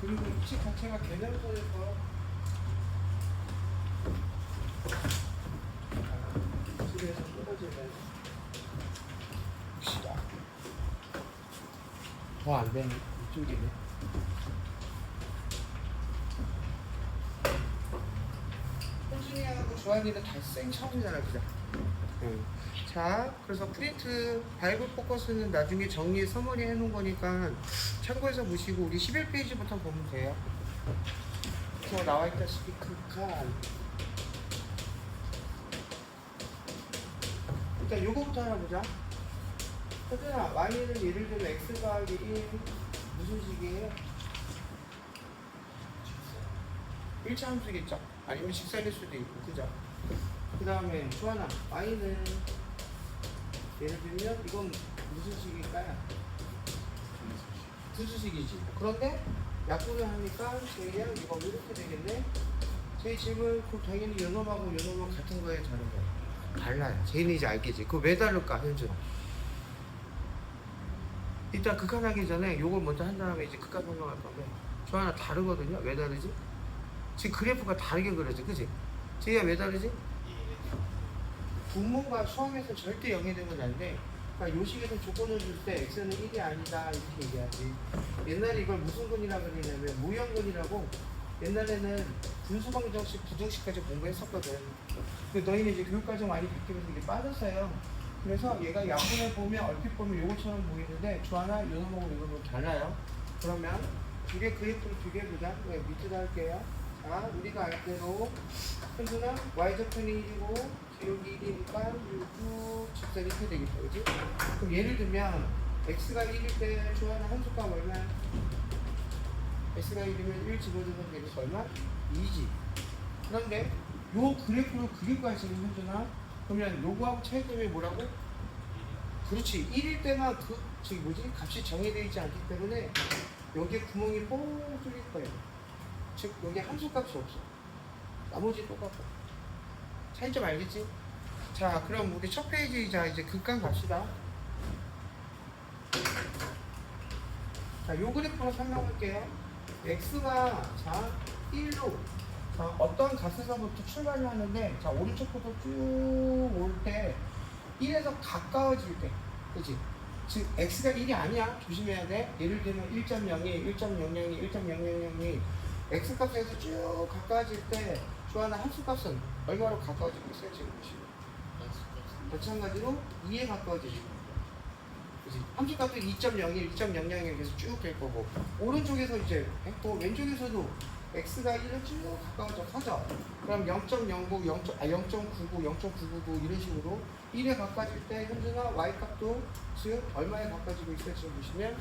그리고 입식 자체가 개념선에서 집에서 쏟아지면 봅시다. 더 안 되는 이쪽이네. 현준이하고 조한이는 다 생처음이잖아, 그죠? 응. 자, 그래서 프린트 바이블 포커스는 나중에 정리 서머리 해놓은 거니까 참고해서 보시고 우리 11페이지부터 보면 돼요. 그래서 나와있다시피 극한 일단 요거부터 하나 보자. 현준아, y는 예를 들면 x 더하기 1 무슨 식이에요? 일차함수겠죠? 아니면 직선일 수도 있고, 그죠? 그 다음에 주하나, y는 예를 들면 이건 무슨 식일까요? 분수식이지. 그런데 약분을 하니까 제이랑 이거 이렇게 되겠네? 제 집은 그 당연히 요놈하고 요놈은 같은 거에 다른 거예요. 달라요. 제이는 이제 알겠지. 그거 왜 다를까, 현준아? 일단 극한하기 전에 요걸 먼저 한 다음에 이제 극한 설명할 건데 주하나 다르거든요. 왜 다르지? 지금 그래프가 다르게 그려져, 그지? 제이야 왜 다르지? 분모가 수학에서 절대 0이 되면 안 돼. 그러니까 요식에서 조건을 줄 때 x는 1이 아니다 이렇게 얘기하지. 옛날에 이걸 무슨 근이라 그러냐면 무형근이라고 옛날에는 분수방정식, 부등식까지 공부했었거든. 근데 너희는 이제 교육과정 많이 바뀌면서 이게 빠졌어요. 그래서 얘가 약분을 보면 얼핏 보면 요거처럼 보이는데 주하나 요놈하고 요놈은 달라요. 그러면 두 개 그래프를 비교해보자. 네, 밑에다 할게요. 자, 우리가 알 대로 현수는 y좌편이 1이고 기록이 1이니까 쭉 직선이 이렇게 되겠죠, 그지? 그럼 예를 들면 x가 1일 때 주하나 함수값 얼마야? x가 1이면 1 집어주면 되니까 얼마? 2지. 그런데 요 그래프를 그릴 거야 지금 현준아. 그러면 요거하고 차이점이 뭐라고? 그렇지. 1일 때만 저기 뭐지? 값이 정해져 있지 않기 때문에 여기에 구멍이 뽕 뚫릴 거예요. 즉 여기 함수값이 없어. 나머지 똑같고. 차이점 알겠지? 자, 그럼 우리 첫 페이지이자 이제 극강 갑시다. 자, 요 그래프로 설명할게요. x가 자 1로 자, 어떤 값에서부터 출발을 하는데 자 오른쪽부터 쭉 올 때 1에서 가까워질 때, 그치? 즉 x가 1이 아니야. 조심해야 돼. 예를 들면 1.02, 1.002, 1.0002 x값에서 쭉 가까워질 때 주하나 함수값은 얼마로 가까워지고 있어요? 지금 보시면 마찬가지로 2에 가까워지죠. 그치? 함수값은 2.01, 2.001 계속 쭉 될 거고 오른쪽에서 이제 했고 왼쪽에서도 x가 1을 쭉 가까워져 커져. 그럼 0.09, 0.99, 0.999 이런 식으로 1에 가까워질 때 현재가 y값도 즉 얼마에 가까워지고 있어요? 지금 보시면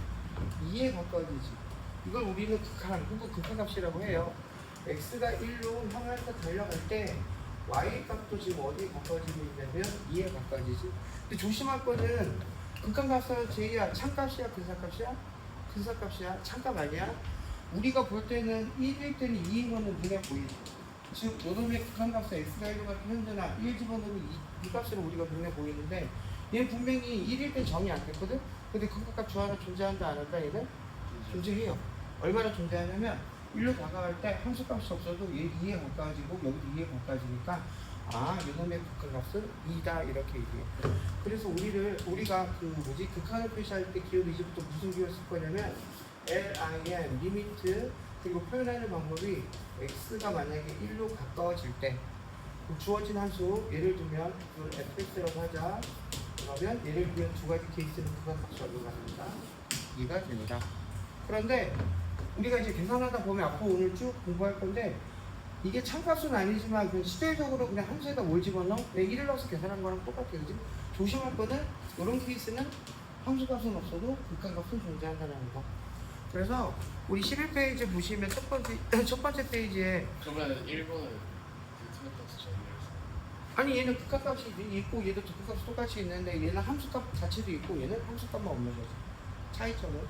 2에 가까워지지. 이걸 우리는 극한, 혹은 극한값이라고 해요. x가 1로 향해서 달려갈 때 y값도 지금 어디에 가까워지고 있냐면 2에 가까워지지. 근데 조심할 거는 극한값은 제이야 참값이야 근사값이야? 근사값이야. 참값 아니야? 우리가 볼 때는 1일 때는 2인 거는 눈에 보이죠. 즉 요놈의 극한값은 x가 1로 같은 현재나 1 집어넣으면 이 값으로 우리가 눈에 보이는데 얘는 분명히 1일 때 정이 안 됐거든? 근데 극한값 주하나 존재한다 안 한다 얘는? 존재해요. 얼마나 존재하냐면 1로 다가갈 때 함수값이 없어도 얘 2에 가까워지고 여기도 2에 가까워지니까 아 요놈의 극한값은 2다 이렇게 얘기해. 그래서 우리가 그 뭐지 극한을 표시할 때 기호를 이제부터 무슨 기호 쓸 거냐면 LIM 리미트 그리고 표현하는 방법이 x가 만약에 1로 가까워질 때 주어진 함수 예를 들면 이걸 fx라고 하자. 그러면 예를 들면 두 가지 케이스는 극한값이 얼마가 됩니다. 2가 됩니다. 그런데 우리가 이제 계산하다 보면 앞으로 오늘 쭉 공부할 건데 이게 참값은 아니지만 그냥 시대적으로 그냥 함수에다 뭘 집어넣어? 내 1을 넣어서 계산한 거랑 똑같아요. 그지? 조심할 거는 이런 케이스는 함수값은 없어도 극한값은 존재한다는 거. 그래서 우리 11페이지 보시면 첫 번째 페이지에 그러면 1번은 극한값 정의해서 아니 얘는 극한값이 있고 얘도 극한값이 똑같이 있는데 얘는 함수값 자체도 있고 얘는 함수값만 없는 거죠. 차이점은.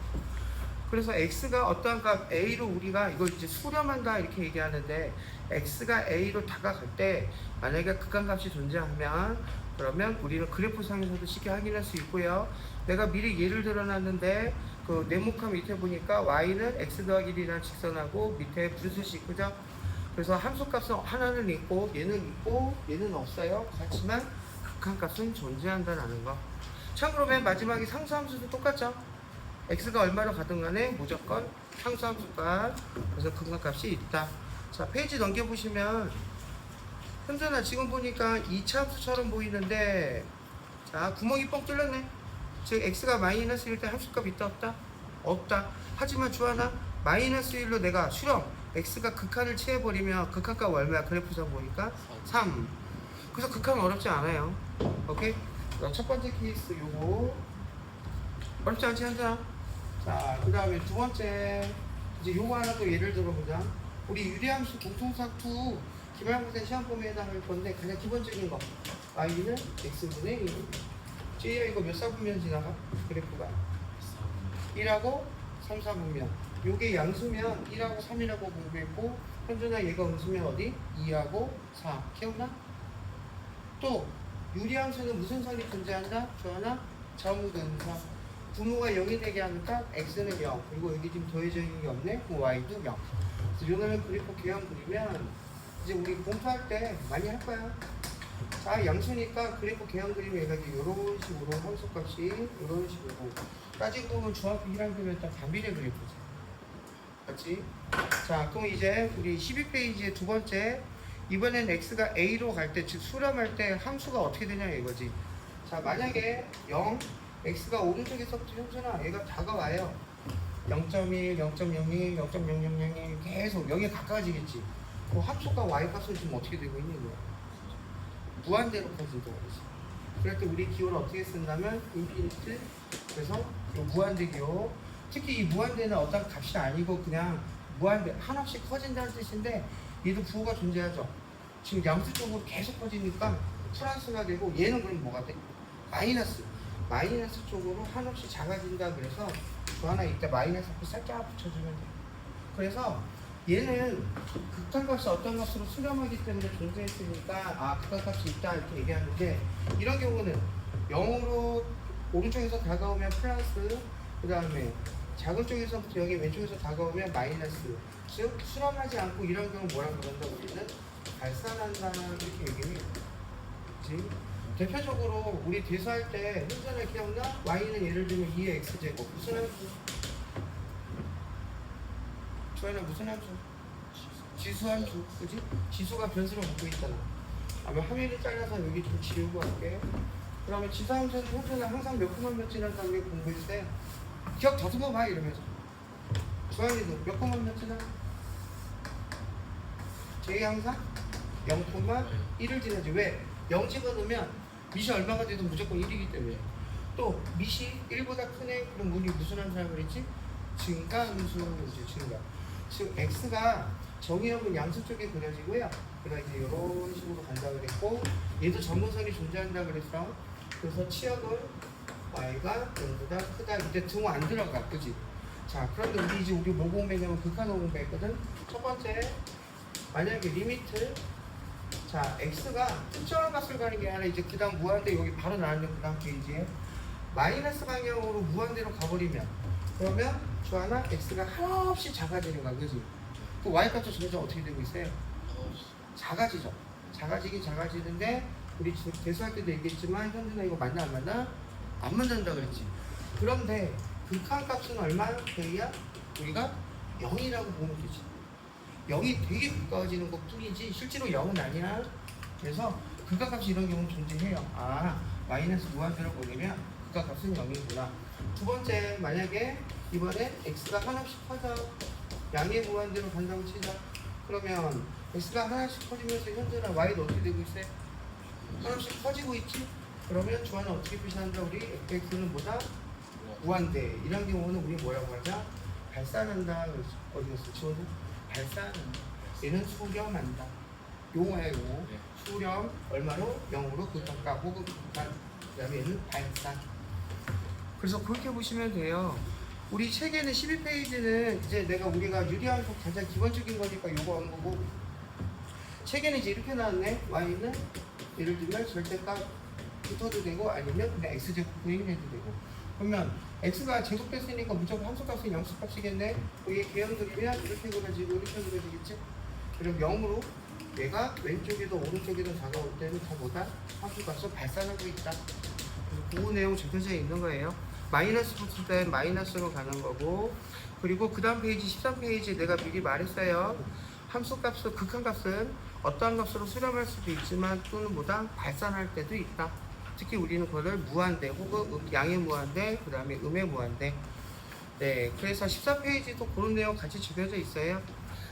그래서 x가 어떠한 값 a로 우리가 이걸 이제 수렴한다 이렇게 얘기하는데 x가 a로 다가갈 때 만약에 극한값이 존재하면 그러면 우리는 그래프상에서도 쉽게 확인할 수 있고요. 내가 미리 예를 들어놨는데 그 네모칸 밑에 보니까 y는 x 더하기 1이라는 직선하고 밑에 분수식 그죠? 그래서 함수값은 하나는 있고 얘는 없어요. 그렇지만 극한값은 존재한다는 거. 참고로 맨 마지막에 상수함수도 똑같죠. x가 얼마로 가든 간에 무조건 상수함수값, 그래서 극한값이 있다. 자, 페이지 넘겨보시면 현준아 지금 보니까 2차 함수처럼 보이는데, 자, 구멍이 뻥 뚫렸네. 즉 x가 마이너스 1때 함수값 있다 없다? 없다. 하지만 주하나 마이너스 1로 내가 수렴 x가 극한을 취해버리면 극한값 얼마야? 그래프상 보니까 3. 그래서 극한은 어렵지 않아요. 오케이? 그럼 첫 번째 케이스 요거 어렵지 않지 현준아? 자, 그 다음에 두 번째 이제 요거 하나 또 예를 들어보자. 우리 유리함수 공통삭투 기말고사 시험 범위에 해당할 건데 가장 기본적인 거 y는 x분의 1. 쟤야 이거 몇 사분면 지나가? 그래프가 1하고 3, 4분면. 요게 양수면 1하고 3이라고 공부했고, 현준아 얘가 음수면 어디? 2하고 4. 기억나? 또 유리함수는 무슨 선이 존재한다? 조하나? 점근선. 분모가 0이 되게 하니까 x는 0. 그리고 여기 지금 더해져 있는 게 없네? 그럼 y도 0. 그래서 요거는 그래프 기형 그리면 이제 우리 공부할 때 많이 할 거야. 자, 양수니까 그래프 개형 그림 해가지고 이런 식으로 함수값이 이런 식으로 따지고 보면 중학교 1학년이면 딱 반비례 그래프지. 맞지? 자, 그럼 이제 우리 12페이지의 두 번째, 이번엔 x가 a로 갈 때, 즉 수렴할 때 함수가 어떻게 되냐 이거지. 자, 만약에 0, x가 오른쪽에서부터 현준아 얘가 다가와요. 0.1, 0.01, 0.0001 계속 0에 가까워지겠지. 그 함수가 y값은 지금 어떻게 되고 있는 거야? 무한대로 커진다 그러지. 그럴 때 우리 기호를 어떻게 쓴다면 인피니트. 그래서 이 무한대 기호. 특히 이 무한대는 어떤 값이 아니고 그냥 무한대 한없이 커진다는 뜻인데, 얘도 부호가 존재하죠. 지금 양수 쪽으로 계속 커지니까 플러스가 되고, 얘는 그럼 뭐가 돼? 마이너스 쪽으로 한없이 작아진다. 그래서 그 하나 이때 마이너스 앞에 살짝 붙여주면 돼. 그래서 얘는 극한값이 어떤 값으로 수렴하기 때문에 존재했으니까 극한값이 있다 이렇게 얘기하는데, 이런 경우는 0으로 오른쪽에서 다가오면 플러스, 그 다음에 작은 쪽에서부터 여기 왼쪽에서 다가오면 마이너스, 즉 수렴하지 않고 이런 경우 뭐라고 그런다고 우리는 발산한다 이렇게 얘기해요. 그치? 대표적으로 우리 대수할 때 현재는 기억나? y는 예를 들면 2의 x제곱 무슨 함수? 조연아 무슨 함수? 지수함수, 그지? 지수가 변수를 갖고 있잖아. 아마 화면을 잘라서 여기 좀 지우고 할게. 그러면 지수함수는 현재는 항상 몇 콤마 몇 지난다고 공부했을 때 기억 더듬어 봐 이러면서. 조연이도 몇 콤마 몇 지나? 제 항상 0,1을 지나지. 왜? 0 집어넣으면 밑이 얼마가 돼도 무조건 1이기 때문에. 또 밑이 1보다 크네? 그럼 우리 무슨 함수라고 그랬지? 증가함수죠. 증가. 즉 x가 정의역은 양수 쪽에 그려지고요. 그러니까 이제 이런 식으로 간다 그랬고, 얘도 점근선이 존재한다 그랬어. 그래서 치역은 y가 0보다 크다. 이제 등호 안 들어가, 그지? 자, 그런데 우리 뭐 공부했냐면 극한호 공부했거든. 첫 번째, 만약에 리미트, 자, x가 특정한 값을 가는 게 아니라 이제 그 다음 무한대 여기 바로 나왔는 그 다음 페이지에 마이너스 방향으로 무한대로 가버리면, 그러면 주하나 x가 한없이 작아지는 거야, 그지? 그 y값도 점점 어떻게 되고 있어요? 작아지죠. 작아지는데 우리 대수할 때도 얘기했지만 현재는 이거 맞나 안 맞나? 안 맞는다 그랬지. 그런데 극한값은 얼마 돼야 우리가 0이라고 보면 되지. 0이 되게 가까워지는 것 뿐이지 실제로 0은 아니야. 그래서 극한값이 이런 경우는 존재해요. 마이너스 무한대로 보내면 극한값은 0이구나. 두 번째, 만약에 이번에 x가 하나씩 커져 양의 무한대로 간다고 치자. 그러면 x가 하나씩 커지면서 현재는 y도 어떻게 되고 있어요? 하나씩 커지고 있지? 그러면 주어는 어떻게 표시한다? 우리 x는 뭐다? 무한대. 이런 경우는 우리 뭐라고 하자? 발산한다. 어디 갔어? 지워서? 발산한다. 얘는 수렴한다. 용어야 용어. 수렴 얼마로? 0으로 극한값 혹은 극한. 그 다음에 얘는 발산. 그래서 그렇게 보시면 돼요. 우리 책에는 12페이지는 이제 우리가 유리함수 가장 기본적인 거니까 요거 한 거고, 책에는 이제 이렇게 나왔네. y는 예를 들면 절대값 붙어도 되고 아니면 그냥 x제곱 구인해도 되고. 그러면 x가 제곱됐으니까 무조건 함수값은 영수값이겠네. 이게 개형 그리면 이렇게 그려지고 이렇게 그려지겠지. 그럼 0으로 얘가 왼쪽이든 오른쪽이든 다가올 때는 다 뭐다? 함수값을 발산하고 있다. 그래서 그 내용 적혀져 있는 거예요. 마이너스 붙을 때 마이너스로 가는 거고, 그리고 그 다음 페이지 13페이지 내가 미리 말했어요. 함수값은 극한값은 어떠한 값으로 수렴할 수도 있지만 또는 뭐다? 발산할 때도 있다. 특히 우리는 그거를 무한대 혹은 양의 무한대, 그 다음에 음의 무한대. 네, 그래서 14페이지도 그런 내용 같이 적혀져 있어요.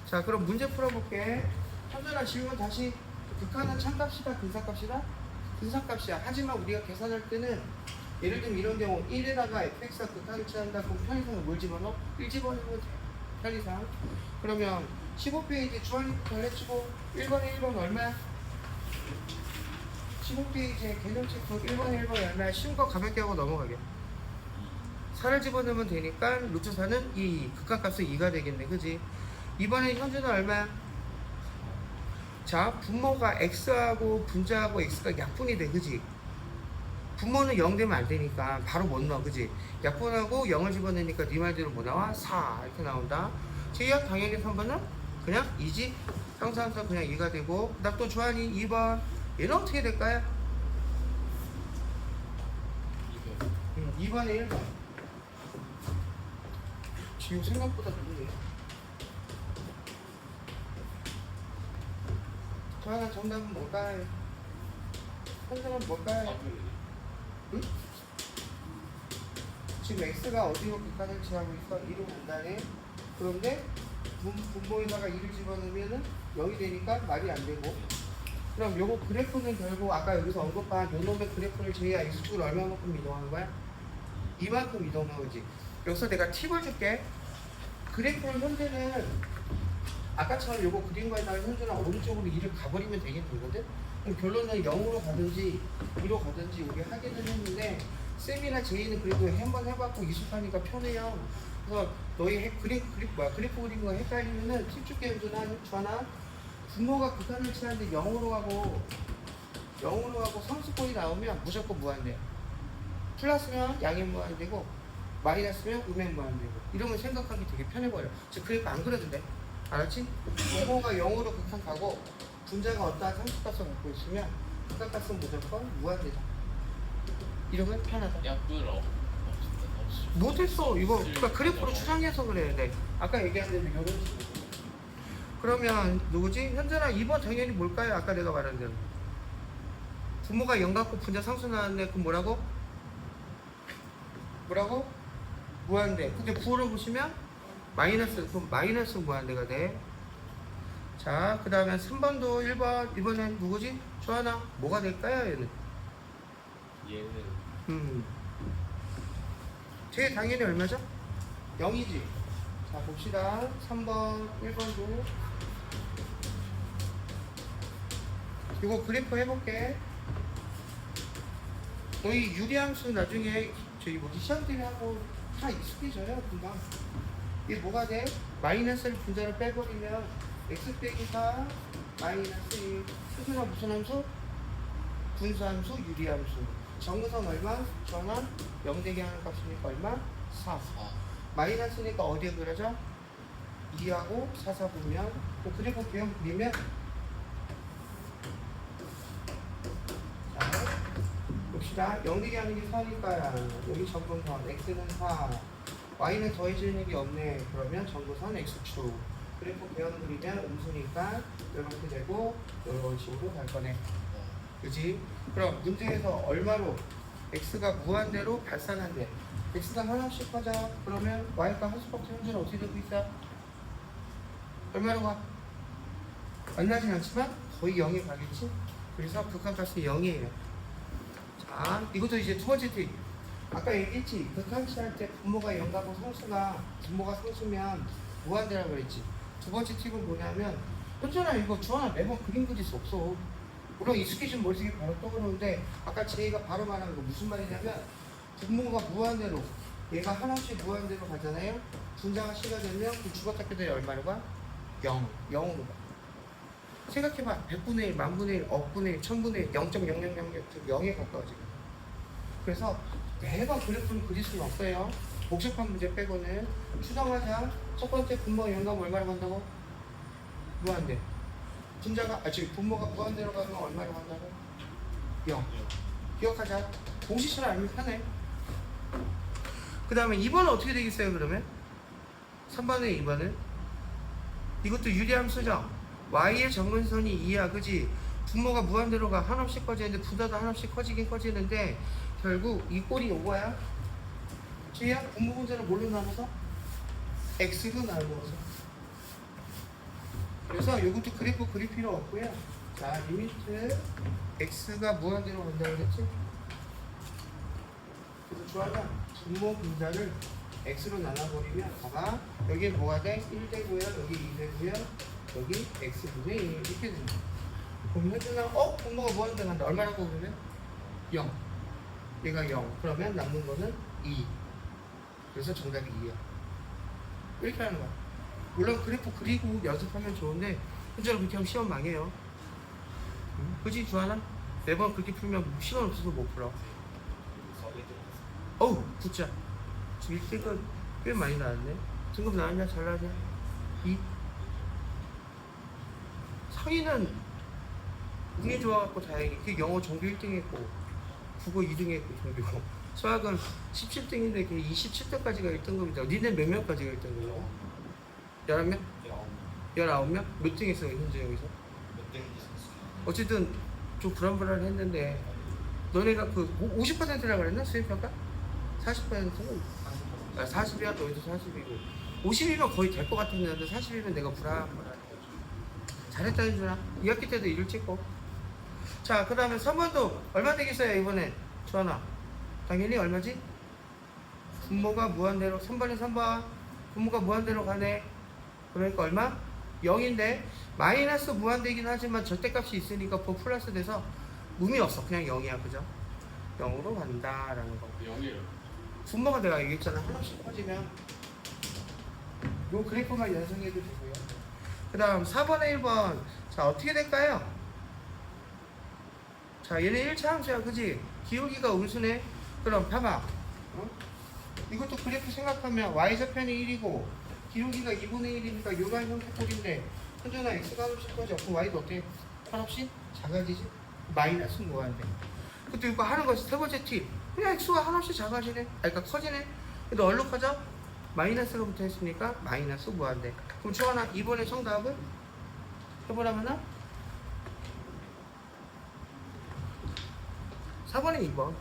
자, 그럼 문제 풀어볼게. 현준아, 질문 다시. 극한은 참값이다, 근사값이다? 근사값이야. 하지만 우리가 계산할 때는 예를 들면 이런 경우 1에다가 fx가 극한을 취한다. 그럼 편의상을 뭘 집어넣어? 1 집어넣으면 돼. 편의상. 그러면 15페이지 주얼리부터 해치고 1번에 1번 얼마야? 15페이지에 개념 체크 1번에 1번 얼마야? 쉬운 거 가볍게 하고 넘어가게. 4를 집어넣으면 되니까 루트 4는 2, 극한값은 2가 되겠네, 그지? 이번에 현재는 얼마야? 자, 분모가 x하고 분자하고 x가 약분이 돼, 그지? 분모는 0 되면 안 되니까 바로 못 넣어, 그지? 약분하고 0을 집어넣으니까 네 말대로 뭐 나와? 4 이렇게 나온다. 제약 당연히 3번은 그냥 2지. 항상서 그냥 2가 되고, 나 또 좋아하니 2번. 얘는 어떻게 될까요? 2번에 1번. 지금 생각보다 누구네. 좋아하는 정답은 뭘까요? 현재는 뭘까요? 응? 지금 x가 어디로 극한을 취하고 있어? 2로 간다네. 그런데 분모에다가 2를 집어넣으면 0이 되니까 말이 안 되고. 그럼 요거 그래프는 결국 아까 여기서 언급한 요 놈의 그래프를 제야 x축을 얼마만큼 이동하는 거야? 이만큼 이동하는 거지. 여기서 내가 팁을 줄게. 그래프를 현재는 아까처럼 요거 그린 거에다가 현재는 오른쪽으로 2를 가버리면 되거든? 그럼 결론은 0으로 가든지 2로 가든지 우리 하기는 했는데 쌤이나 제이는 그래도 한번 해봤고 익숙하니까 편해요. 그래서 너희 그래프 그린 거 헷갈리면은 팁 줄게. 주하나 분모가 극한을 취하는데 0으로 가고 상수꼴이 나오면 무조건 무한대야. 플러스면 양의 무한대고 마이너스면 음의 무한대고. 이러면 생각하기 되게 편해버려. 즉 그래프 안 그려도 돼. 알았지? 분모가 0으로 극한 가고 분자가 어떠한 상수값을 갖고 있으면 극한값은 무조건 무한대다. 이러면 편하다. 약분을 못했어. 이거 그러니까 그래프로 추상해서 그래야 돼. 아까 얘기한 대로 이런 식으로. 그러면 누구지? 현재나 2번 당연히 뭘까요? 아까 내가 말한 대로 분모가 0 갖고 분자 상수 나왔네. 그럼 뭐라고? 무한대. 근데 부호를 보시면 마이너스. 그럼 마이너스 무한대가 돼. 자, 그 다음에 3번도 1번. 이번엔 누구지? 조하나 뭐가 될까요? 얘는 제 당연히 얼마죠? 0이지. 자, 봅시다. 3번, 1번도. 이거 그래프 해볼게. 너희 유리함수 나중에 저희 시험 때문에 하고 다 익숙해져요, 금방. 이게 뭐가 돼? 마이너스를 분자를 빼버리면 x 빼기 4 마이너스 1. 수수는 무슨 함수? 분수함수, 유리함수. 정근선 얼마? 전원 0 되게 하는 값이니까 얼마? 4. 마이너스니까 어디에 그려져? 2하고 4, 4 보면 그 그래프 개형 그리면 자 봅시다. 0 되게 하는 게 4니까 여기 정근선 x는 4 y는 더해지는 게 없네. 그러면 정근선 x축 그래프 개형 그리면 음수니까 이렇게 되고 이런 식으로 갈 거네. 그지? 그럼 문제에서 얼마로 x가 무한대로 발산한대. x가 하나씩 하자. 그러면 y가 함수값 현재는 어떻게 되고 있어? 얼마로 가? 만나진 않지만 거의 0에 가겠지? 그래서 극한값이 0이에요. 자, 이것도 이제 두 번째 팁. 아까 얘기했지? 극한치 할 때 분모가 0 가고 분모가 상수면 무한대라고 그랬지. 두 번째 팁은 뭐냐면 현재는 이거 주하나 매번 그림 그릴 수 없어. 물론 익숙해지면 머릿속에 바로 떠오르는데 아까 제이가 바로 말한 거 무슨 말이냐면 분모가 무한대로 얘가 하나씩 무한대로 가잖아요. 분자가 C가 되면 그 주각각들이 얼마로 가? 0으로 가. 생각해봐. 100분의 1, 만분의 1, 억분의 1, 천분의 1, 0.0000 0에 가까워지고. 그래서 매번 그래프를 그릴 수는 없어요. 복잡한 문제 빼고는 추정하자. 첫 번째 분모 영감 얼마로 간다고? 무한대. 분자가 지금 분모가 무한대로 가면 얼마로 간다고? 0. 기억하자. 공식처럼 알면 편해. 그 다음에 2번은 어떻게 되겠어요 그러면? 3번에 2번은? 이것도 유리함수죠? y의 정근선이 2야 그지? 분모가 무한대로 가 한없이 커지는데 분자도 한없이 커지긴 커지는데 결국 이 꼴이 요거야. 지야 분모 분자를 뭘로 나눠서? x로 나누어서. 그래서 이것도 그래프 그릴 필요 없고요. 자 리미트 x가 무한대로 간다 그랬지? 그래서 좋아하면 분모 분자를 x로 나눠버리면 봐봐 여기 뭐가 돼? 1되고요 여기 2되고요 여기 x분의 1 이렇게 됩니다. 그럼 현준아 분모가 무한대 간다 얼마라고 그러면? 0 얘가 0 그러면 남는 거는 2 그래서 정답이 2야 이렇게 하는 거야. 물론 그래프 그리고 연습하면 좋은데 현준아 그렇게 하면 시험 망해요. 그치 주하나? 매번 그렇게 풀면 시간 없어서 못 풀어. 어우 굿자 지금 1등급 꽤 많이 나왔네. 등급 나왔냐? 잘 나왔냐? 2 상위는 운이 좋아갖고 다행히 그 영어 전교 1등 했고 국어 2등 했고 전교 수학은 17등인데 그 27등까지가 1등급이다. 니네 몇 명까지가 1등급이야? 11명? 19명? 몇 등 했어 현재 여기서? 어쨌든 좀 불안불안했는데 너네가 그 50%라 그랬나? 수행평가? 40%는 40이야 너희도 40이고 50이면 거의 될 것 같았는데 40이면 내가 불안불안해. 잘했다 해주나? 2학기 때도 일을 찍고. 자 그 다음에 3번도 얼마 되겠어요 이번에? 주하나 당연히 얼마지? 분모가 무한대로 3번에 3번 분모가 무한대로 가네. 그러니까 얼마? 0인데 마이너스 무한대이긴 하지만 절대값이 있으니까 플러스 돼서 의미 없어. 그냥 0이야 그죠? 0으로 간다라는 거. 0이에요. 분모가 내가 얘기했잖아. 하나씩 커지면 요 그래프만 연상해도 되고요. 그 다음 4번에 1번 자 어떻게 될까요? 자 얘는 1차 함수야 그지? 기울기가 음수네. 그럼 봐봐 이것도 그래프 생각하면 y좌편이 1이고 기울기가 2분의 1이니까 요런 형태꼴인데 현준아 x가 한없이 커져. 그럼 y도 어때? 한없이 작아지지? 마이너스 무한대. 그때 이거 하는 것이 세 번째 팁. 그냥 x가 한없이 작아지네. 그러니까 커지네. 근데 얼로 커져? 마이너스로부터 했으니까 마이너스 무한대. 그럼 주하나 2번의 정답은? 해보라면은 4번에 2번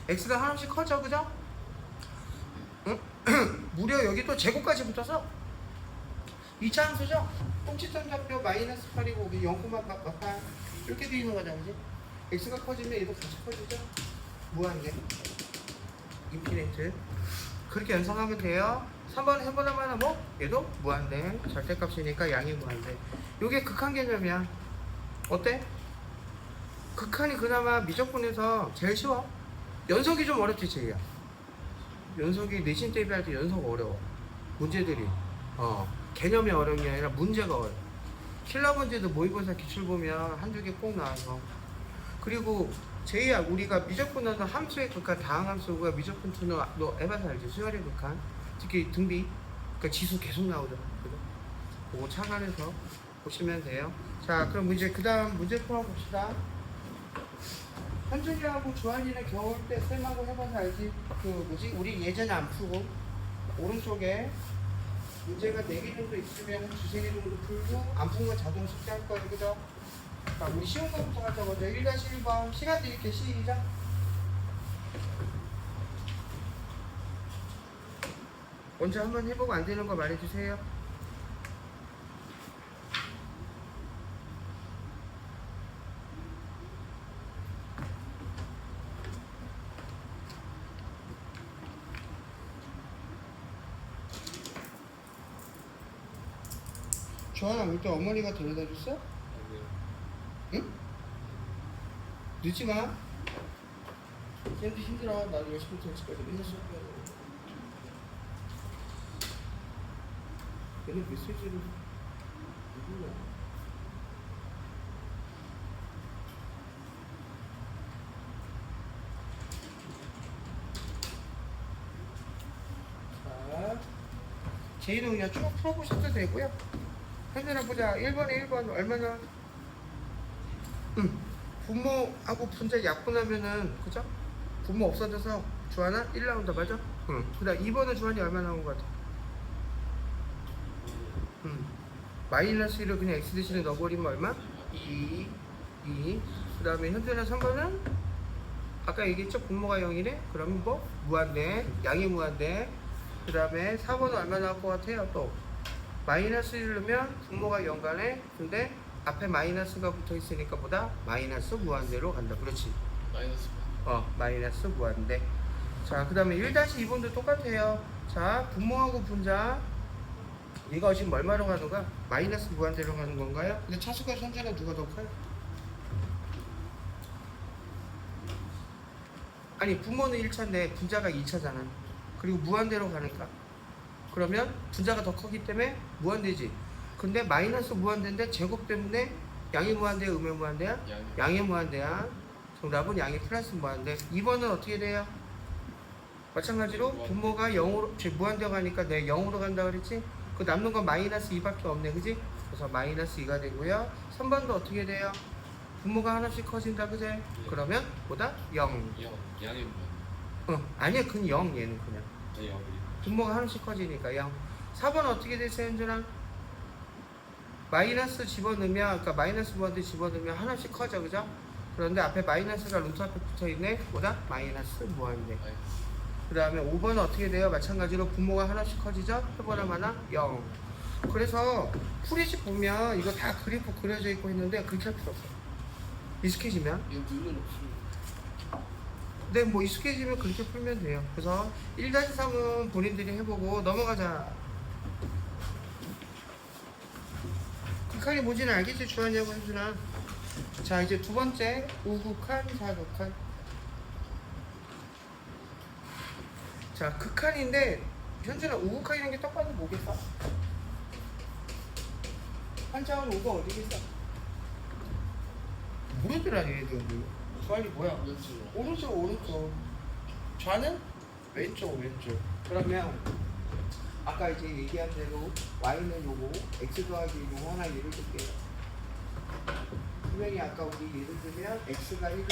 x가 한없이 커져 그죠? 응? 무려 여기 또 제곱까지 붙어서 2차 함수죠? 꼼치점 좌표 마이너스 8이고 0,8 이렇게 되어 있는 거잖아 그지? x가 커지면 얘도 같이 커지죠? 무한대 인피니트 그렇게 연상하면 돼요. 3번 해보자마자 뭐? 얘도 무한대 절대값이니까 양이 무한대. 요게 극한 개념이야. 어때? 극한이 그나마 미적분에서 제일 쉬워. 연속이 좀 어렵지 제이야. 연속이 내신 대비할 때 연속 어려워. 문제들이 개념이 어려운 게 아니라 문제가 어려워. 킬러 문제도 모의고사 기출 보면 한두 개 꼭 나와서. 그리고 제이야 우리가 미적분에서 함수의 극한 다항함수가 미적분 2는 너 해봐서 알지? 수열의 극한 특히 등비 그러니까 지수 계속 나오잖아 그죠? 그거 착안해서 보시면 돼요. 자 그럼 이제 그 다음 문제 풀어봅시다. 현준이하고 주한이는 겨울 때 쌤하고 해봐서 알지? 그 뭐지? 우리 예전에 안 풀고 오른쪽에 문제가 4개 정도 있으면 한 2-3개 정도 풀고 안 푼 건 자동 숙제할 거예요 그죠? 자 우리 쉬운 거부터 가자. 먼저 1-1번 시간 드릴게. 시작. 먼저 한번 해보고 안 되는 거 말해주세요. 주한아 올 때 어머니가 데려다 줬어? 응? 늦지 마. 쌤도 힘들어. 나도 10시부터 10시까지 맨날 수업해야 돼. 얘는 메시지를 누구야? 개인은 그냥 쭉 풀어보셔도 되고요. 현준아 보자. 1번에 1번 얼마나? 분모하고 분자 약분하면은 그죠? 분모 없어져서 주하나 1 나온다 맞아? 그다음 2번은 주한이 얼마 나온 것 같아? 마이너스 1을 그냥 x 대신에 넣어버리면 얼마? 2. 그 다음에 현재는 3번은 아까 얘기했죠? 분모가 0이래? 그러면 뭐? 무한대, 양이 무한대. 그 다음에 4번은 얼마 나올 것 같아요? 또 마이너스 1을 넣으면 분모가 0가네? 근데 앞에 마이너스가 붙어 있으니까 보다 마이너스 무한대로 간다. 그렇지? 마이너스 마이너스 무한대. 자, 그 다음에 1-2번도 똑같아요. 자, 분모하고 분자 얘가 지금 얼마로 가는 거야? 마이너스 무한대로 가는 건가요? 근데 차수가 현재는 누가 더 커요? 아니 분모는 1차인데 분자가 2차잖아. 그리고 무한대로 가니까 그러면 분자가 더 크기 때문에 무한대지. 근데 마이너스 무한대인데 제곱 때문에 양이 무한대야 음의 무한대야? 양이 무한대야. 정답은 양이 플러스 무한대. 2번은 어떻게 돼요? 마찬가지로 분모가 0으로 무한대로 가니까 내 0으로 간다 그랬지? 그 남는 건 마이너스 2밖에 없네 그지? 그래서 마이너스 2가 되고요. 3번도 어떻게 돼요? 분모가 하나씩 커진다 그제? 그러면 보다 0. 양이 뭐야? 아니야 그건 0 얘는 그냥 네, 0이. 분모가 하나씩 커지니까 0. 4번 어떻게 됐어요 현준아? 마이너스 집어넣으면 그러니까 마이너스 무한대 집어넣으면 하나씩 커져 그죠? 그런데 앞에 마이너스가 루트 앞에 붙어있네 보다 마이너스 무한대. 그 다음에 5번은 어떻게 돼요? 마찬가지로 분모가 하나씩 커지죠? 해보람 하나 0. 그래서 풀이집 보면 이거 다 그래프 그려져 있고 있는데 그렇게 할 필요 없어. 익숙해지면 이거 눈으로 풀. 근데 뭐 익숙해지면 그렇게 풀면 돼요. 그래서 1-3은 본인들이 해보고 넘어가자. 극한이 뭔지는 알겠지? 주하냐고 현준아. 자 이제 두 번째 우극한 사극한. 자 극한인데 현준아 우극한이라는 게 딱 봐도 뭐겠어? 한자원 우가 어디겠어? 모르더라 얘들. 주한이 뭐야? 오른쪽. 좌는 왼쪽. 그러면 아까 이제 얘기한 대로 y는 요거 x 더하기 요거 하나 예를 들게요. 분명히 아까 우리 예를 들면 x가 1일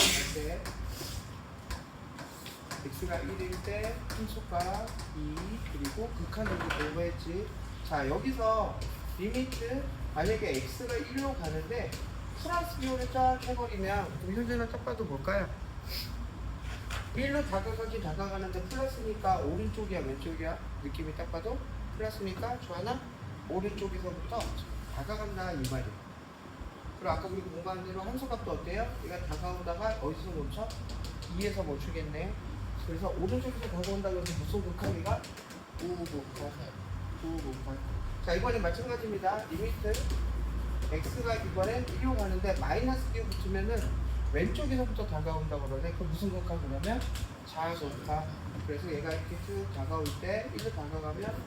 때 함수가 2 그리고 극한으로 공부했지. 자 여기서 리미트 만약에 x가 1로 가는데 플러스 비율을 쫙 해버리면 그럼 현재는 딱 봐도 뭘까요? 1로 다가가는데 플러스니까 오른쪽이야 왼쪽이야? 느낌이 딱 봐도 플러스니까 좋아나? 오른쪽에서부터 다가간다 이 말이야. 그리고 아까 우리 공부한 대로 함수값도 어때요? 얘가 다가오다가 어디서 멈춰? 2에서 멈추겠네. 그래서 오른쪽에서 다가온다 그래서 무슨 극한이가? 우극한. 자 이번엔 마찬가지입니다. 리미트 x가 이번엔 1로 가는데 마이너스 1 붙으면은 왼쪽에서부터 다가온다고 그러네. 그럼 무슨 극한 그러면? 좌극한. 그래서 얘가 이렇게 쭉 다가올 때 1로 다가가면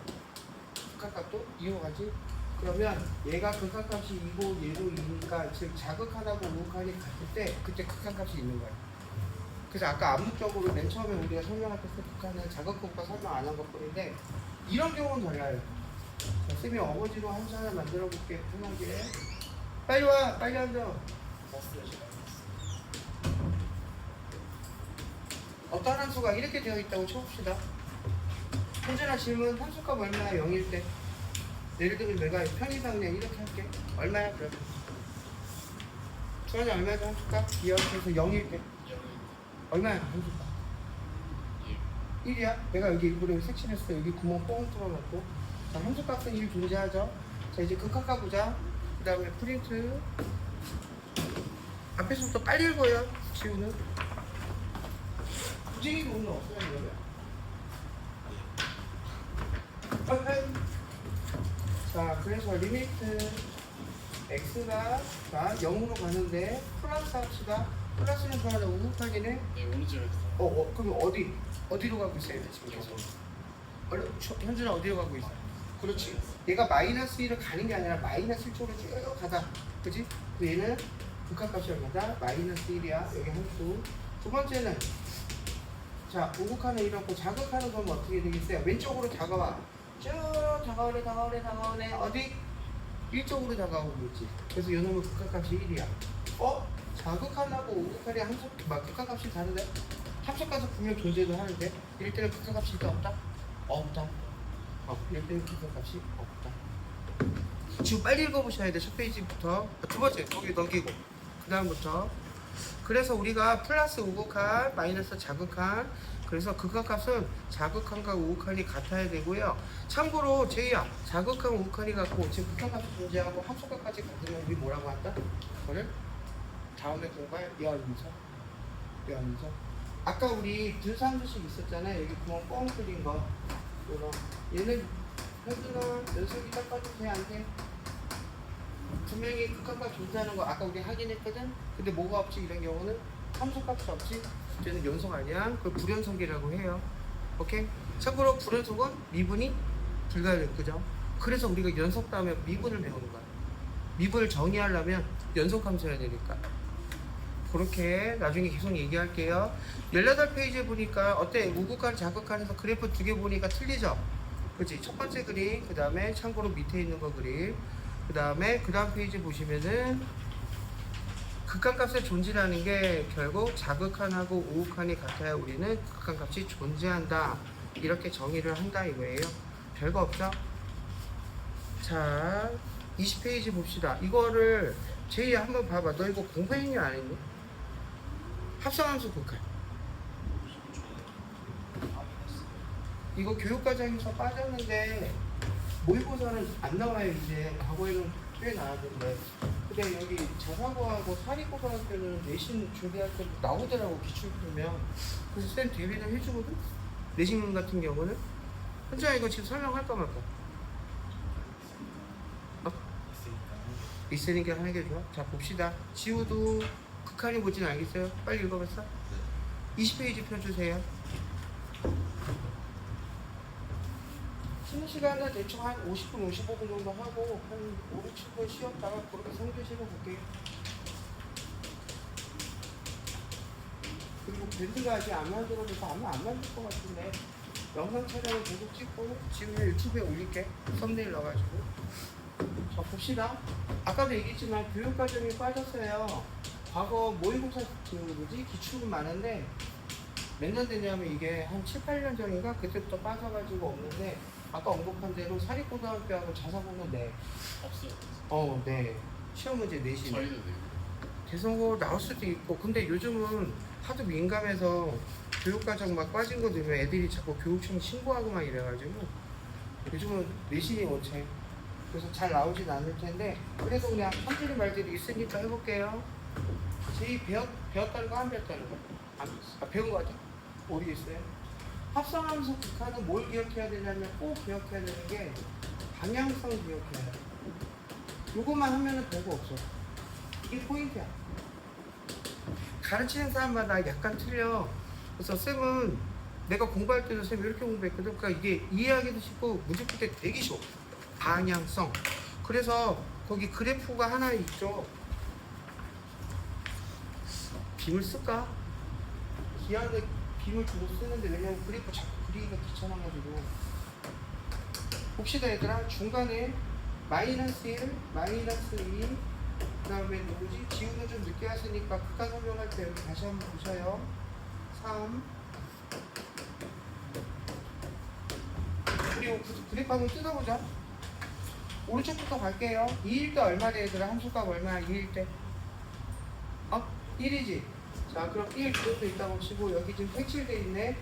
극한값도 2로 가지. 그러면 얘가 극한값이 2고 얘도 2니까 즉 자극한하고 우극한이 같을 때 그때 극한값이 있는 거야. 그래서 아까 암묵적으로 맨 처음에 우리가 설명할 때 극한은 자극급과 설명 안 한 것뿐인데 이런 경우는 달라요. 자, 쌤이 어거지로 함수 하나 만들어 볼게. 편하게. 빨리 와. 빨리 앉아. 어떤 함수가 이렇게 되어 있다고 쳐봅시다. 현준아 질문 함수값 얼마야? 0일 때. 예를 들면 내가 편의상 그냥 이렇게 할게. 얼마야 그러면? 주한이 얼마야 함수값? 기억해서 0일 때. 얼마야 함수값? 1이야? 내가 여기 일부러 색칠했어. 여기 구멍 뻥 뚫어놨고. 자, 함수값은 1 존재하죠. 자 이제 극한값 보자. 그 다음에 프린트. 앞에서부터 빨리 읽어요. 지우는. 부정이가 오늘 없어요 그러면. 자 그래서 리미트 x가 0으로 가는데 플러스 합시다. 플러스는 좋아하는 우극한이네. 네, 오른쪽에서. 그럼 어디로 가고 있어요 지금 계속? 현준아 어디로 가고 있어? 그렇지. 얘가 마이너스 1을 가는 게 아니라 마이너스 1쪽으로 쭉 가다. 그치? 얘는 극한값이 얼마다? 마이너스 1이야. 여기 함수. 두 번째는 자 우극한은 이렇고 자극하는 건 어떻게 되겠어요? 왼쪽으로 다가와. 쭉 점점 다가오네. 어디? 1쪽으로 다가오고 있지. 그래서 요놈은 극한값이 1이야. 자극한하고 우극한이 극한값이 다른데? 합석가서 분명 존재도 하는데 1대는 극한값이 있다 없다? 없다. 1대는 극한값이 없다. 지금 빨리 읽어보셔야 돼. 첫 페이지부터. 두 번째 거기 넘기고 그 다음부터. 그래서 우리가 플러스 우극한 마이너스 자극한, 그래서 극한값은 자극한과 우극한이 같아야 되고요. 참고로 제이야, 자극한 우극한이 같고 지금 극한값이 존재하고 합속값까지 같으면 우리 뭐라고 한다? 그거를 다음에 공부할 이하면서 아까 우리 분산수식 있었잖아요. 여기 구멍 뻥 뚫린 거. 이거 얘는 현준아 연속이 닦아주세요. 안 돼? 분명히 극한값 존재하는 거 아까 우리 확인했거든? 근데 뭐가 없지? 이런 경우는 함수값이 없지? 얘는 연속 아니야? 그걸 불연속이라고 해요. 오케이? 참고로 불연속은 미분이 불가능, 그죠? 그래서 우리가 연속 다음에 미분을 배우는 거야. 미분을 정의하려면 연속함수 해야 되니까. 그렇게 나중에 계속 얘기할게요. 18페이지에 보니까 어때? 우극한, 자극한에서 그래프 두 개 보니까 틀리죠? 그치? 첫 번째 그림, 그 다음에 참고로 밑에 있는 거 그림, 그 다음 페이지 보시면은 극한값의 존재라는 게 결국 자극한하고 우극한이 같아야 우리는 극한값이 존재한다. 이렇게 정의를 한다 이거예요. 별거 없죠? 자, 20페이지 봅시다. 이거를 제이 한번 봐봐. 너 이거 공부했니 안 했니? 합성함수 극한. 이거 교육과정에서 빠졌는데 모의고사는 안 나와요. 이제 과거에는 꽤 나왔는데, 근데 여기 자사고하고 사립고등학교는 내신 준비할 때 나오더라고. 기출 풀면. 그래서 쌤 대비를 해주거든. 내신 같은 경우는. 현주야 이거 지금 설명할까 말까? 있으니까 하는 게 좋아. 자 봅시다. 지우도 극한이 뭔지는 알겠어요? 빨리 읽어봤어? 20페이지 펴주세요. 쉬는 시간은 대충 한 50분, 55분 정도 하고 한 5, 6분 쉬었다가 그렇게 성교시로 볼게요. 그리고 밴드가 아직 안 만들어져서 아마 안 만들 것 같은데 영상 촬영을 계속 찍고 지금 유튜브에 올릴게. 썸네일 넣어가지고. 자 봅시다. 아까도 얘기했지만 교육과정이 빠졌어요. 과거 모의고사 기출은 많은데 몇 년 됐냐면 이게 한 7, 8년 전인가? 그때부터 빠져가지고 없는데 아까 언급한 대로 사립고등학교하고 자사고는 네. 없어요. 네. 시험 문제 내신. 저희도 네. 대성고 나올 수도 있고, 근데 요즘은 하도 민감해서 교육과정 막 빠진 거 들으면 애들이 자꾸 교육청 신고하고 막 이래가지고 요즘은 내신이 원체 그래서 잘 나오진 않을 텐데 그래도 그냥 한줄이 말들이 있으니까 해볼게요. 제이 배웠다는 거 안 배웠다는 거? 배운 거 같아? 모르겠어요. 합성함수 극한은 뭘 기억해야 되냐면 꼭 기억해야 되는 게 방향성 기억해야 돼. 요것만 하면은 별거 없어. 이게 포인트야. 가르치는 사람마다 약간 틀려. 그래서 쌤은 내가 공부할 때도 쌤 이렇게 공부했거든. 그러니까 이게 이해하기도 쉽고 문제 풀 때 되게 쉬워. 방향성. 그래서 거기 그래프가 하나 있죠. 빔을 쓸까? 기하는 빔을 주로 쓰는데 왜냐면 그래프 자꾸 그리기가 귀찮아가지고. 봅시다 얘들아. 중간에 마이너스 1, 마이너스 2, 그 다음에 누구지? 지우는 좀 늦게 하시니까 극한 설명할 때 여기 다시 한번 보셔요. 3. 그리고 그래프 한번 뜯어보자. 오른쪽부터 갈게요. 2일 때 얼마 돼 얘들아? 함수값 얼마야? 2일 때? 1이지? 자 그럼 1 그것도 있다고 치고 여기 지금 색칠되어 있네.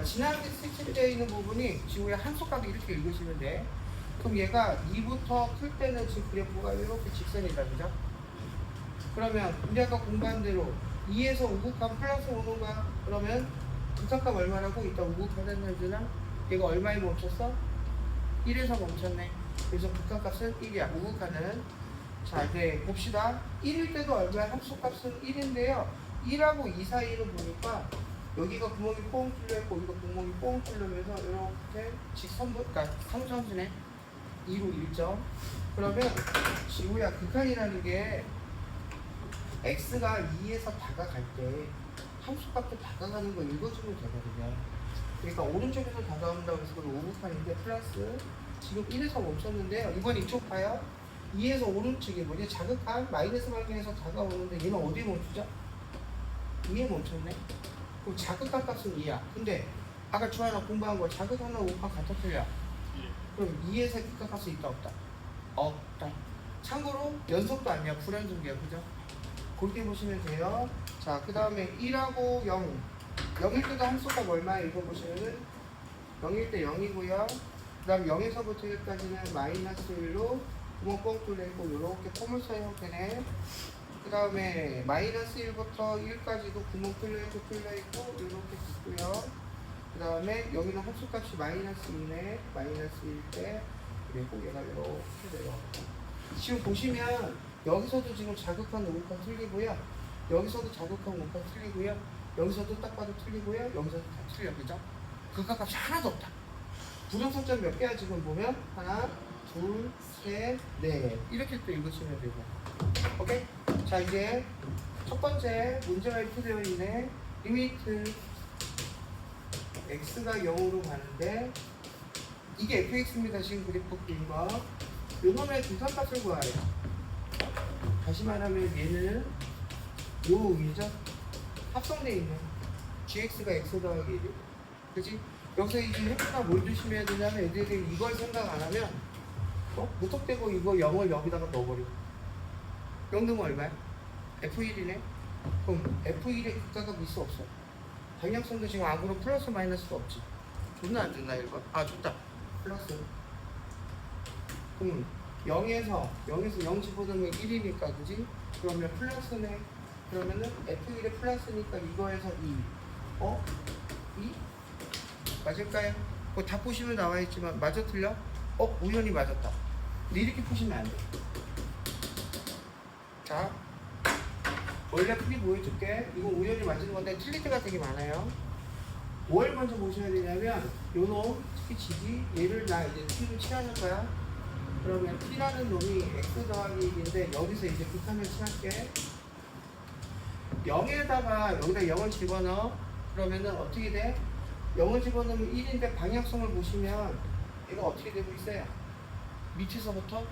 지난해 색칠되어 있는 부분이 지금 함수값이 이렇게 읽으시면 돼. 그럼 얘가 2부터 클 때는 지금 그래프가 이렇게 직선이다, 그죠? 그러면 우리 아까 공부한 대로 2에서 우극한 플러스 오는 거야. 그러면 극한값 얼마라고? 이따 우극하는 해주나? 얘가 얼마에 멈췄어? 1에서 멈췄네. 그래서 극한값은 1이야. 우극하는. 자 이제 봅시다. 1일 때도 얼마야? 함수값은 1인데요 1하고 2 사이를 보니까 여기가 구멍이 뽕 뚫려있고 여기가 구멍이 뽕 뚫리면서 이렇게 직선부, 그러니까 상수함수네. 2로 1점. 그러면 지구야 극한이라는 게 x가 2에서 다가갈 때 함수값도 다가가는 거 읽어주면 되거든요. 그러니까 오른쪽에서 다가온다고 해서 그건 오분판인데 플러스 지금 1에서 멈췄는데요. 이번 이쪽 봐요. 2에서 오른쪽에 뭐지? 자극한 마이너스 방향에서 다가오는데 얘는 어디에 멈추죠? 2에 멈췄네. 그럼 자극한 값은 2야. 근데 아까 주하나 공부한 거 자극하는 오분판 같아 틀려. 그럼 2에서 극한 값은 있다 없다? 없다. 참고로 연속도 아니야. 불연속이야. 그죠? 그렇게 보시면 돼요. 자, 그 다음에 1하고 0. 0일 때도 함수가 얼마야? 이거 보시면은 0일 때 0이고요. 그 다음 0에서부터 1까지는 마이너스 1로 구멍 뻥 뚫려있고 요렇게 포물선 형태네. 그 다음에 마이너스 1부터 1까지도 구멍 뚫려있고 요렇게 있고요. 그 다음에 여기는 함수값이 마이너스 2네. 마이너스 1때 그리고 얘가 이렇게 돼요. 지금 보시면 여기서도 지금 자극한 오분판 틀리고요. 여기서도 자극한 오분판 틀리고요. 여기서도 딱 봐도 틀리고요. 여기서도 다 틀려. 그죠? 극한값이 하나도 없다. 부정선점 몇 개야 지금 보면? 하나, 둘, 셋, 넷. 이렇게 또 읽으시면 되고. 오케이? 자, 이제 첫 번째 문제가 이렇게 되어 있네. 리미트 x가 0으로 가는데 이게 fx입니다. 지금 그래프 그린 거. 요놈의 극한값을 구하래요. 다시 말하면 얘는 요 위죠? 합성되어 있는 gx가 x 더하기 1. 그치? 여기서 이제 해프가 뭘 조심해야 되냐면 애들이 이걸 생각 안 하면 무턱대고 이거 0을 여기다가 넣어버려. 0 넣으면 얼마야? f1이네? 그럼 f1의 극가가 있어 없어? 방향성도 지금 악으로 플러스 마이너스가 없지. 좋나 안 좋나 1번? 아 좋다. 플러스. 그럼 0에서 0 집어넣으면 1이니까 그지? 그러면 플러스네. 그러면은 f1의 플러스니까 이거에서 2. 2? 맞을까요? 그거 다 보시면 나와 있지만 맞아 틀려? 우연히 맞았다. 근데 이렇게 푸시면 안 돼. 자, 원래 풀이 보여줄게. 이거 우연히 맞는 건데 틀릴 때가 되게 많아요. 뭘 먼저 보셔야 되냐면 요놈 특히 지지 얘를 나 이제 t로 칠하는 거야. 그러면 t라는 놈이 x 더하기 1인데 여기서 이제 극한을 칠할게. 0에다가 여기다 0을 집어넣어. 그러면은 어떻게 돼? 0을 집어넣으면 1인데 방향성을 보시면 얘가 어떻게 되고 있어요? 밑에서부터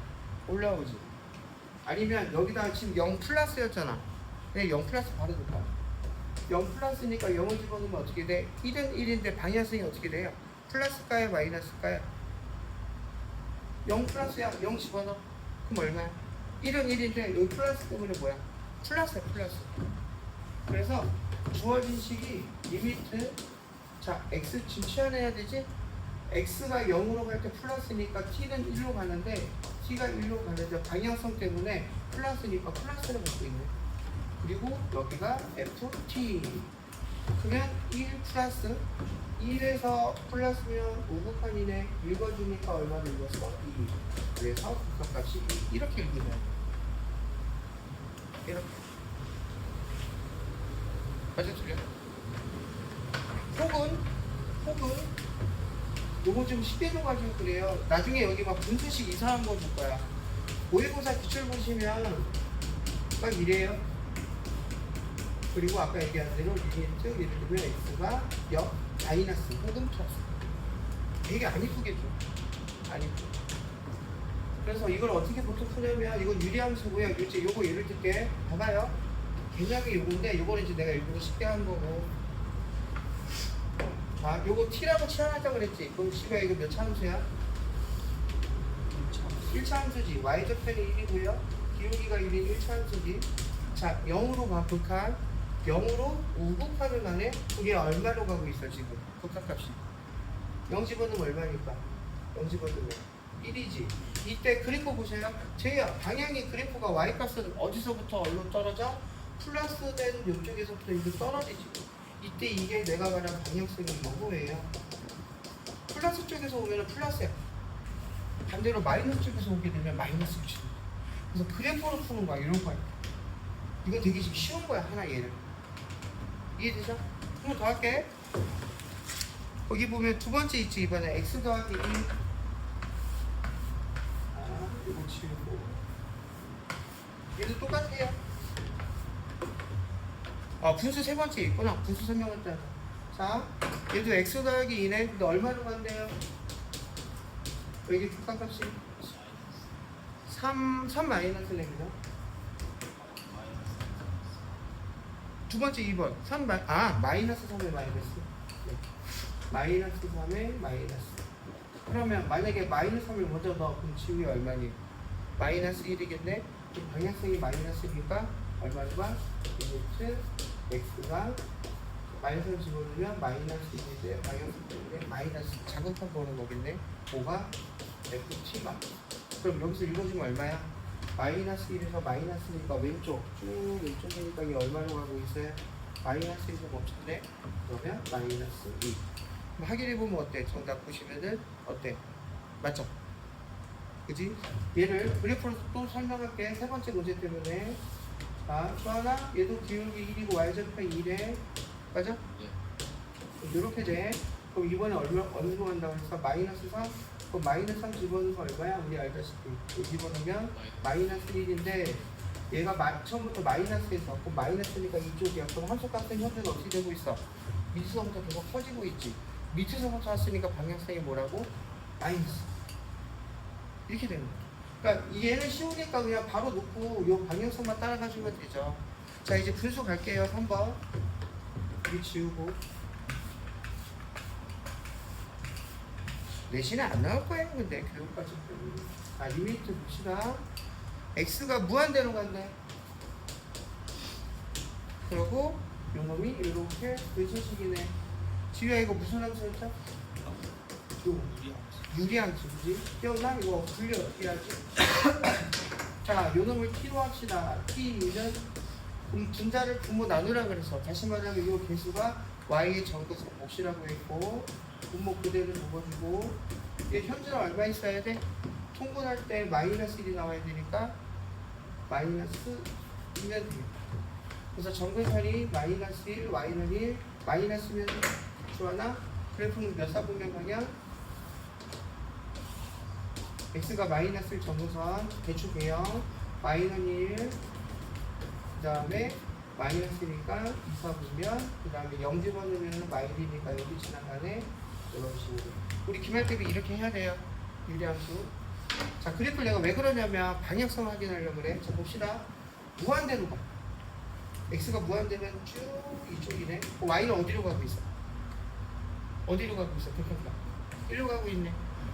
올라오지. 아니면 여기다 지금 0 플러스였잖아. 네, 0 플러스 바로 볼까? 0 플러스니까 0을 집어넣으면 어떻게 돼? 1은 1인데 방향성이 어떻게 돼요? 플러스일까요? 마이너스일까요? 0 플러스야. 0 집어넣어. 그럼 얼마야? 1은 1인데 여기 플러스 때문에 뭐야? 플러스야 플러스. 그래서 주어진 식이 리미트 자 x 지금 치환해야 되지? x가 0으로 갈 때 플러스니까 t는 1로 가는데 t가 1로 가는데 방향성 때문에 플러스니까 플러스를 갖고 있네. 그리고 여기가 ft 그러면 1 플러스 1에서 플러스면 5곱하기네 읽어주니까 얼마를 읽었어? 2. 그래서 극한값이 2. 이렇게 읽으면 이렇게 맞아 틀려? 혹은 요거 좀 쉽게도 가지고 그래요. 나중에 여기 막 분수식 이상한 거 줄 거야. 모의고사 기출 보시면 막 이래요. 그리고 아까 얘기한 대로 리미트 예를 들면 x가 0, 마이너스 혹은 플러스. 되게 안 이쁘게 줘. 안 이쁘. 그래서 이걸 어떻게 보통 푸냐면 이건 유리함수고요. 이제 요거 예를 들게 봐봐요. 개념이 요건데 요거는 이제 내가 일부러 쉽게 한 거고. 자, 요거 t라고 치환하자 그랬지. 그럼 c가 이거 몇 차 함수야? 1차 함수지. y좌편이 1이고요. 기울기가 1인 1차 함수지. 자, 0으로 봐, 극한. 0으로 우극한을 가네? 그게 얼마로 가고 있어, 지금? 극한값이. 0 집어넣으면 얼마니까? 0 집어넣으면 1이지. 이때 그래프 보세요. 제 방향이 그래프가 y값은 어디서부터 어디로 떨어져? 플러스 된 이쪽에서부터 이거 떨어지지. 이때 이게 내가 말한 방향성이 뭐예요? 플러스 쪽에서 오면 플러스야. 반대로 마이너스 쪽에서 오게 되면 마이너스를 치는 거야. 그래서 그래프로 푸는 거야. 이런 거야. 이거 되게 지금 쉬운 거야. 하나 얘를. 이해되죠? 한번 더 할게. 거기 보면 두 번째 있지. 이번에 x 더하기 2. 이거 치우고. 얘도 똑같아요. 분수 세 번째 있구나. 분수 설명했잖아. 자, 얘도 x 더하기 2네. 근데 얼마로 간대요? 여기 극한값이 3 마이너스네, 그죠? 두 번째 2번. 마이너스 3의 마이너스. 네. 마이너스 3의 마이너스. 그러면 만약에 마이너스 3을 먼저 넣어. 그럼 지우이 얼마니? 마이너스 1이겠네? 방향성이 마이너스니까 얼마로 봐? 리미트 x가 마이너스를 집어넣으면 마이너스 1인데 방향성 때문에 마이너스 자극한 거는 거겠네. 5가 ft만. 그럼 여기서 읽어주면 얼마야? 마이너스 1에서 마이너스니까 왼쪽 쭉 왼쪽이니까 이게 얼마로 가고 있어요? 마이너스 1에서 멈췄네. 그러면 마이너스 2. 그럼 확인해보면 어때? 정답 보시면은 어때? 맞죠? 그지? 얘를 그래프로 또 설명할게. 세 번째 문제 때문에. 자, 또 하나. 얘도 기울기 1이고 y절편 2래. 맞아? 예. 이렇게 돼. 그럼 이번에 어디로 간다고 했어? 마이너스 3? 그럼 마이너스 3 집어넣어서 얼마야? 우리 알다시피 집어넣으면 마이너스 1인데 얘가 처음부터 마이너스에서 그럼 마이너스니까 이쪽이야. 그럼 함수값은 현재는 어떻게 되고 있어? 밑에서부터 계속 커지고 있지. 밑에서부터 왔으니까 방향성이 뭐라고? 마이너스. 이렇게 되는 거야. 그러니까 얘는 쉬우니까 그냥 바로 놓고 요 방향성만 따라가시면 되죠. 자, 이제 분수 갈게요. 3번. 이거 지우고. 내신은 안 나올 거예요. 근데 교육까지. 자, 리미트 봅시다. x가 무한대로 간대. 그리고 요놈이 이렇게 대소식이네. 지우야 이거 무슨 함수였죠? 유리함수, 그지? 기억나? 이거 분류 어떻게 하지? 자, 요놈을 t로 합시다. t는 분자를 분모 나누라 그래서 다시 말하면 이 개수가 y의 정도수 몫이라고 했고 분모 그대로 적어주고 얘 현재는 얼마 있어야 돼? 통분할 때 마이너스 1이 나와야 되니까 마이너스 1면 됩니다. 그래서 정근선이 마이너스 1, y는 1, 마이너스면 주하나 그래프는 몇 사분면 방향? x가 마이너스 1 정근선 대충 배영 y는 1, 그 다음에 마이너스니까 2사분면 그 다음에 0 집어넣으면 마이너스니까 여기 지나가네. 이런 식으로 우리 기말대비 이렇게 해야 돼요. 유리함수. 자, 그래프를 내가 왜 그러냐면 방향성 확인하려고 그래. 자, 봅시다. 무한대로 가. x가 무한대면 쭉 이쪽이네. y는 어디로 가고 있어? 어디로 가고 있어? 그러니까 일로 가고 있네.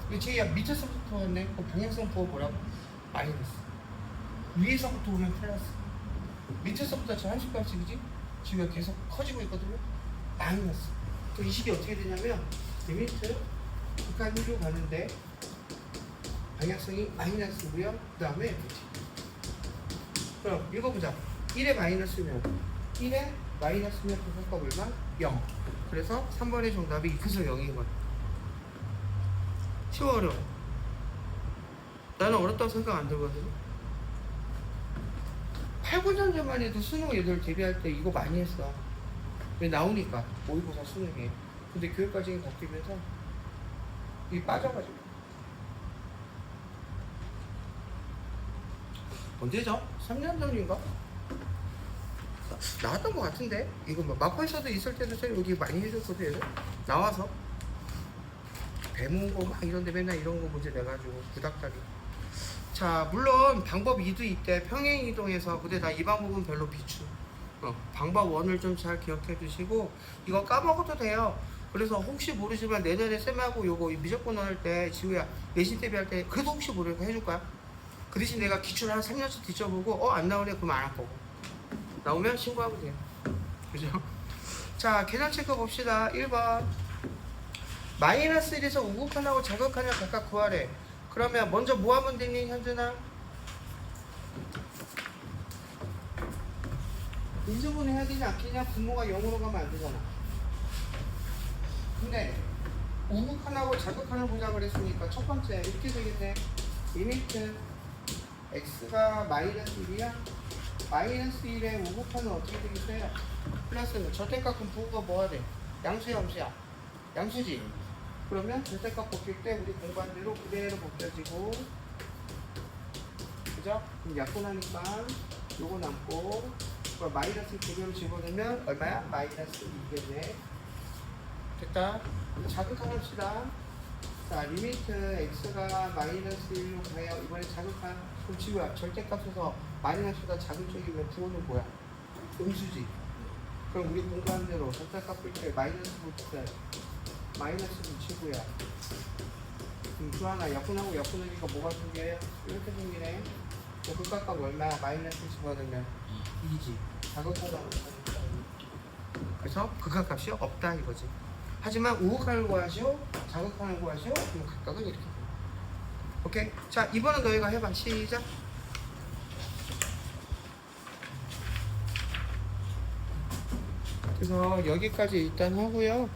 근데 쟤야 밑에서부터 왔네. 그럼 방향성 부호 뭐라고? 마이너스. 위에서부터 오면 플러스. 밑에서부터 저 한식값이지? 지금 계속 커지고 있거든요. 마이너스. 그럼 이 식이 어떻게 되냐면 리미트 극한 1로 가는데 방향성이 마이너스고요. 그 다음에 FT. 그럼 읽어보자. 1에 마이너스면 1에 마이너스면 극한값 얼마? 0. 그래서 3번의 정답이 그래서 0인 거야. 쉬워 어려워? 나는 어렵다고 생각 안 들거든. 8, 9년전만 해도 수능 애들 대비할 때 이거 많이 했어. 왜 나오니까 모의고사 수능에. 근데 교육과정이 바뀌면서 이게 빠져가지고. 언제죠? 3년 전인가? 나왔던 것 같은데? 이거 뭐 마포에서도 있을 때도 쌤 여기 많이 해줬거든. 얘들 나와서 배문고 막 이런데 맨날 이런 거 문제 내가지고 구닥다리. 자, 물론 방법 2도 있대. 평행 이동해서. 근데 나 이 방법은 별로 비추. 방법 1을 좀 잘 기억해 주시고 이거 까먹어도 돼요. 그래서 혹시 모르지만 내년에 쌤하고 요거 미적분 할 때 지우야 내신 대비할 때 그래도 혹시 모르니까 해줄 거야. 그 대신 내가 기출 한 3년씩 뒤져보고 안 나오네 그럼 안 할 거고 나오면 신고하면 돼요. 그죠? 자, 계산 체크 봅시다. 1번 마이너스 1에서 우극한하고 자극한을 각각 구하래. 그러면 먼저 뭐 하면 되니 현준아? 인수분 해야 되지 않겠냐? 분모가 0으로 가면 안 되잖아. 근데 우극한하고 자극한을 보자 그랬으니까 첫 번째 이렇게 되겠네. 리미트 x가 마이너스 1이야. 마이너스 1에 우극한은 어떻게 되겠어요? 플러스 절대값은 부호가 뭐가 돼? 양수야 함수야? 양수지? 그러면 절대값 벗길 때 우리 공부한 대로 그대로 벗겨지고 그죠? 그럼 약분하니까 요거 남고 마이너스 2개를 집어넣으면 얼마야? 마이너스 2겠네. 됐다. 자극합시다. 자, 리미트 x가 마이너스 1로 가요. 이번에 자극한 그럼 지금 절대값에서 마이너스보다 작은 쪽이면 부호는 뭐야? 음수지. 그럼 우리 공부한 대로 절대값 볼 때 마이너스부터 마이너스는 친구야. 그럼 주하나 약분하고 약분하니까 뭐가 생겨요? 이렇게 생기네. 극각값 얼마야? 마이너스 1 집어넣으면 2지. 자극하다. 그래서 극각값이 없다 이거지. 하지만 우극하는 거 하시오, 자극하는 거 하시오, 그럼 각각은 이렇게 돼요. 오케이? 자, 이번엔 너희가 해봐. 시작. 그래서 여기까지 일단 하고요.